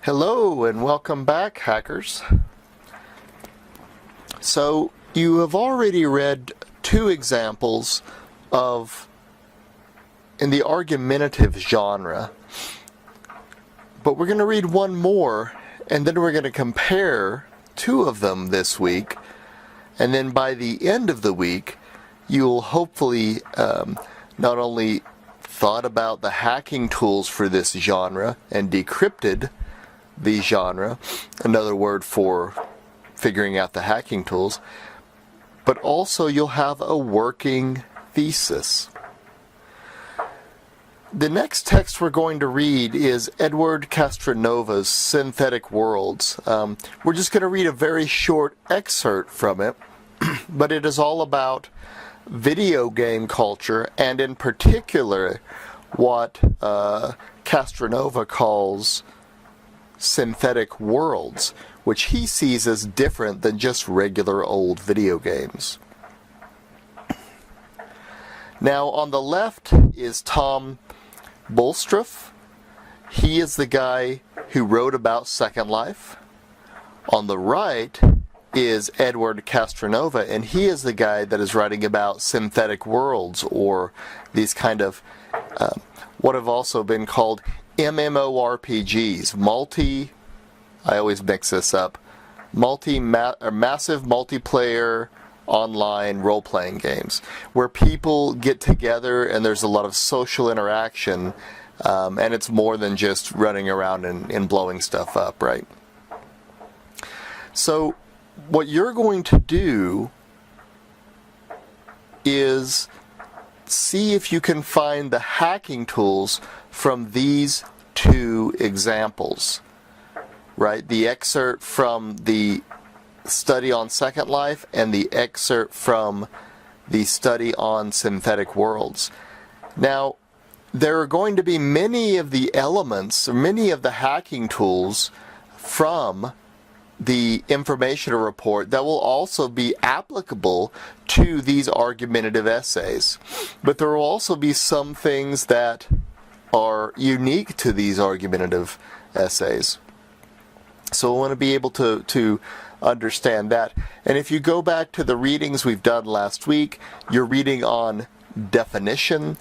Hello and welcome back, hackers. So you have already read two examples in the argumentative genre, but we're going to read one more, and then we're going to compare two of them this week, and then by the end of the week, you'll hopefully not only thought about the hacking tools for this genre and decrypted the genre, another word for figuring out the hacking tools, but also you'll have a working thesis. The next text we're going to read is Edward Castranova's Synthetic Worlds. We're just going to read a very short excerpt from it, but it is all about video game culture, and in particular what Castranova calls synthetic worlds, which he sees as different than just regular old video games. Now, on the left is Tom Bolstroff. He is the guy who wrote about Second Life. On the right is Edward Castranova, and he is the guy that is writing about synthetic worlds, or these kind of what have also been called MMORPGs, I always mix this up, massive multiplayer online role-playing games, where people get together and there's a lot of social interaction, and it's more than just running around and blowing stuff up, right? So what you're going to do is see if you can find the hacking tools from these two examples, right? The excerpt from the study on Second Life and the excerpt from the study on synthetic worlds. Now, there are going to be many of the elements, or many of the hacking tools from the informational report that will also be applicable to these argumentative essays. But there will also be some things that are unique to these argumentative essays. So we want to be able to understand that. And if you go back to the readings we've done last week, you're reading on definition,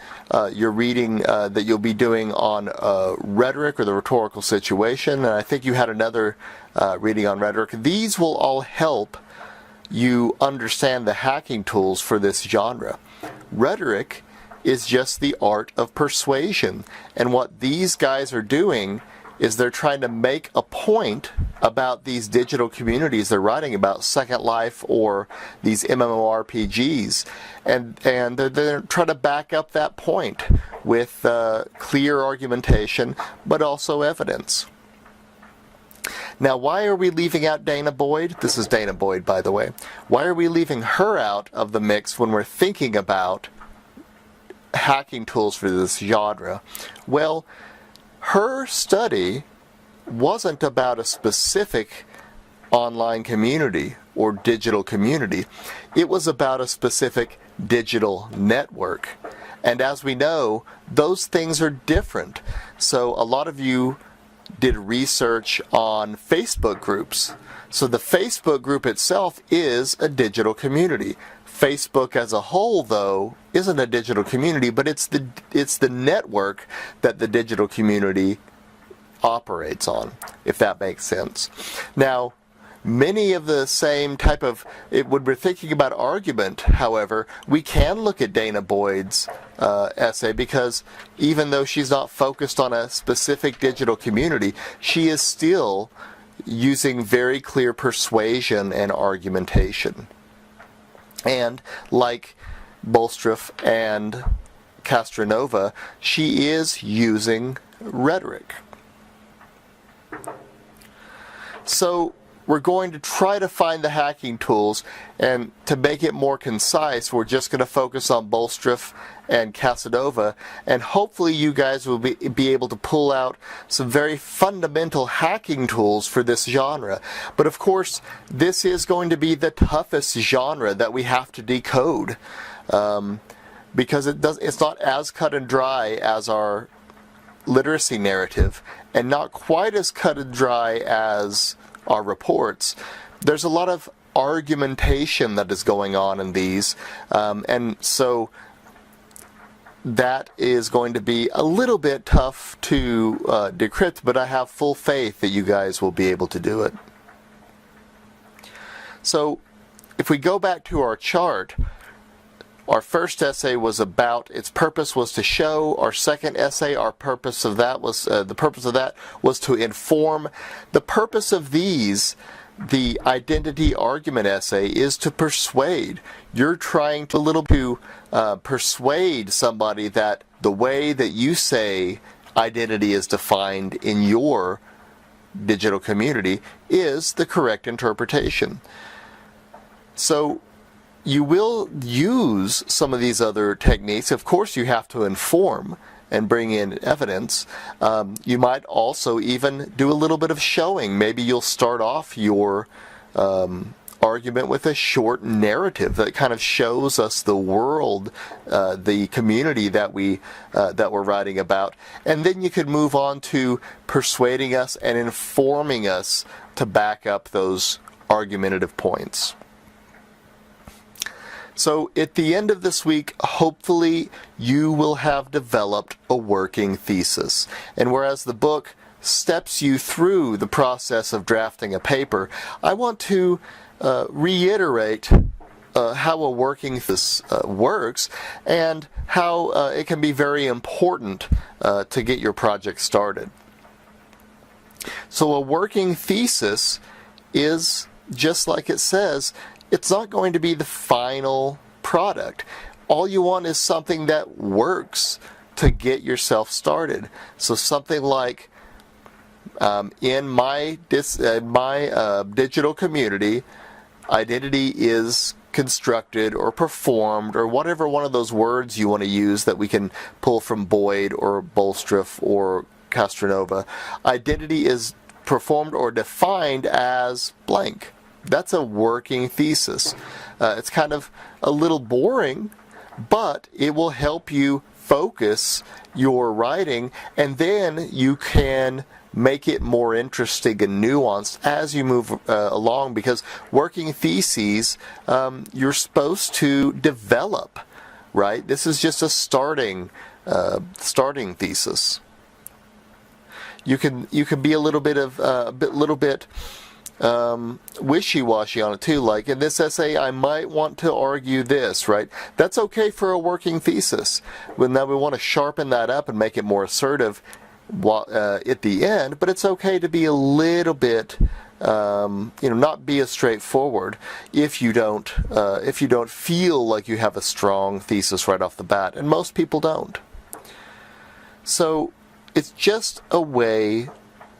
you're reading that you'll be doing on rhetoric, or the rhetorical situation, and I think you had another reading on rhetoric. These will all help you understand the hacking tools for this genre. Rhetoric is just the art of persuasion, and what these guys are doing is they're trying to make a point about these digital communities they're writing about, Second Life or these MMORPGs, and they're trying to back up that point with clear argumentation, but also evidence. Now, why are we leaving out Dana Boyd? This is Dana Boyd, by the way. Why are we leaving her out of the mix when we're thinking about hacking tools for this genre? Well, her study wasn't about a specific online community or digital community. It was about a specific digital network. And as we know, those things are different. So a lot of you did research on Facebook groups. So the Facebook group itself is a digital community. Facebook as a whole, though, isn't a digital community, but it's the network that the digital community operates on, if that makes sense. Now, many of the same type of, when we're thinking about argument, however, we can look at Dana Boyd's essay, because even though she's not focused on a specific digital community, she is still using very clear persuasion and argumentation. And like Bolstroff and Castranova, she is using rhetoric. So we're going to try to find the hacking tools, and to make it more concise, we're just going to focus on Bolstroff and Castranova, and hopefully you guys will be able to pull out some very fundamental hacking tools for this genre. But of course, this is going to be the toughest genre that we have to decode, because it's not as cut and dry as our literacy narrative and not quite as cut and dry as our reports. There's a lot of argumentation that is going on in these, and so that is going to be a little bit tough to decrypt, but I have full faith that you guys will be able to do it. So if we go back to our chart, our first essay was about, its purpose was to show. Our second essay, the purpose of that was to inform. The purpose of these, the identity argument essay, is to persuade. You're trying to persuade somebody that the way that you say identity is defined in your digital community is the correct interpretation. So you will use some of these other techniques. Of course, you have to inform and bring in evidence. You might also even do a little bit of showing. Maybe you'll start off your argument with a short narrative that kind of shows us the world, the community that we're writing about, and then you could move on to persuading us and informing us to back up those argumentative points. So at the end of this week, hopefully you will have developed a working thesis. And whereas the book steps you through the process of drafting a paper, I want to reiterate how a working thesis works and how it can be very important to get your project started. So a working thesis is, just like it says, it's not going to be the final product. All you want is something that works to get yourself started. So something like, in my digital community, identity is constructed or performed, or whatever one of those words you want to use that we can pull from Boyd or Bolstroff or Castronova. Identity is performed or defined as blank. That's a working thesis. It's kind of a little boring, but it will help you focus your writing, and then you can make it more interesting and nuanced as you move along, because working theses, you're supposed to develop, right? This is just a starting thesis. You can be a little bit wishy-washy on it too, like in this essay I might want to argue this, right? That's okay for a working thesis. Now we want to sharpen that up and make it more assertive at the end, but it's okay to be a little bit not be as straightforward if you don't feel like you have a strong thesis right off the bat, and most people don't. So it's just a way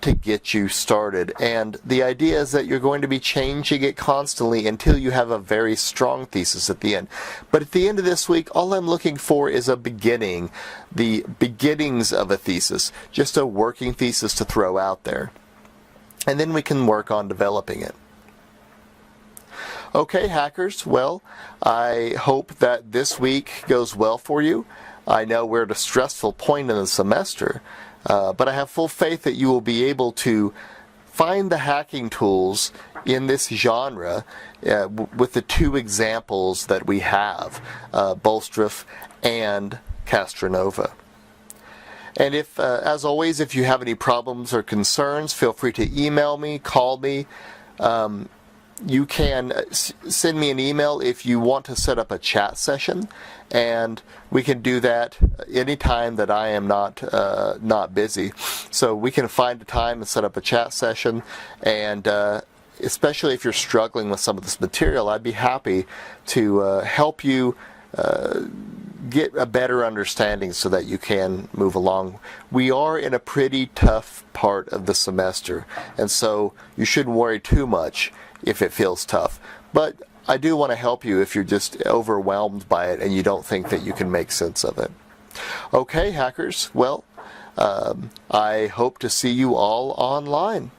to get you started, and the idea is that you're going to be changing it constantly until you have a very strong thesis at the end. But at the end of this week, all I'm looking for is a beginning, the beginnings of a thesis, just a working thesis to throw out there, and then we can work on developing it. Okay, hackers, well, I hope that this week goes well for you. I know we're at a stressful point in the semester, but I have full faith that you will be able to find the hacking tools in this genre with the two examples that we have, Bolstroff and Castronova. And if, as always, if you have any problems or concerns, feel free to email me, call me. You can send me an email if you want to set up a chat session, and we can do that anytime that I am not busy. So we can find a time and set up a chat session, and especially if you're struggling with some of this material, I'd be happy to help you get a better understanding so that you can move along. We are in a pretty tough part of the semester, and so you shouldn't worry too much if it feels tough. But I do want to help you if you're just overwhelmed by it and you don't think that you can make sense of it. Okay, hackers, well, I hope to see you all online.